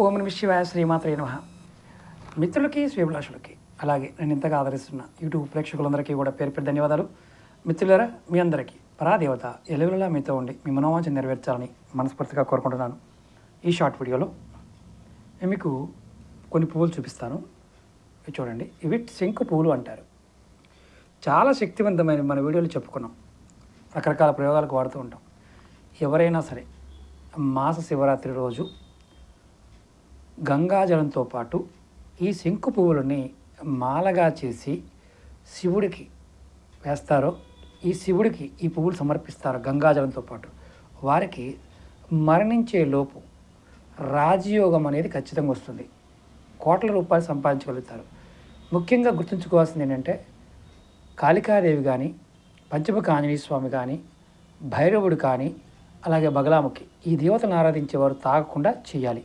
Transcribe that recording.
ఓం నమః శివాయ శ్రీమాత్రే నమః. మిత్రులకి శ్రేభిలాషులకి అలాగే నేను ఇంతగా ఆదరిస్తున్న యూట్యూబ్ ప్రేక్షకులందరికీ కూడా పేరు పేరు ధన్యవాదాలు. మిత్రులారా, మీ అందరికీ పరాదేవత ఎలుగులా మీతో ఉండి మీ మనోవాంఛ నెరవేర్చాలని మనస్ఫూర్తిగా కోరుకుంటున్నాను. ఈ షార్ట్ వీడియోలో నేను మీకు కొన్ని పువ్వులు చూపిస్తాను. ఇవి చూడండి, ఇవి శంకు పువ్వులు అంటారు. చాలా శక్తివంతమైన మన వీడియోలు చెప్పుకున్నాం, రకరకాల ప్రయోగాలకు వాడుతూ ఉంటాం. ఎవరైనా సరే మాస శివరాత్రి రోజు గంగాజలంతో పాటు ఈ శంకు పువ్వులని మాలగా చేసి శివుడికి వేస్తారో, ఈ శివుడికి ఈ పువ్వులు సమర్పిస్తారో గంగాజలంతో పాటు, వారికి మరణించే లోపు రాజయోగం అనేది ఖచ్చితంగా వస్తుంది. కోట్ల రూపాయలు సంపాదించగలుగుతారు. ముఖ్యంగా గుర్తుంచుకోవాల్సింది ఏంటంటే, కాళికాదేవి కానీ, పంచముఖ ఆంజనేయ స్వామి కానీ, భైరవుడు కానీ, అలాగే బగలాముఖి, ఈ దేవతను ఆరాధించేవారు తాగకుండా చేయాలి.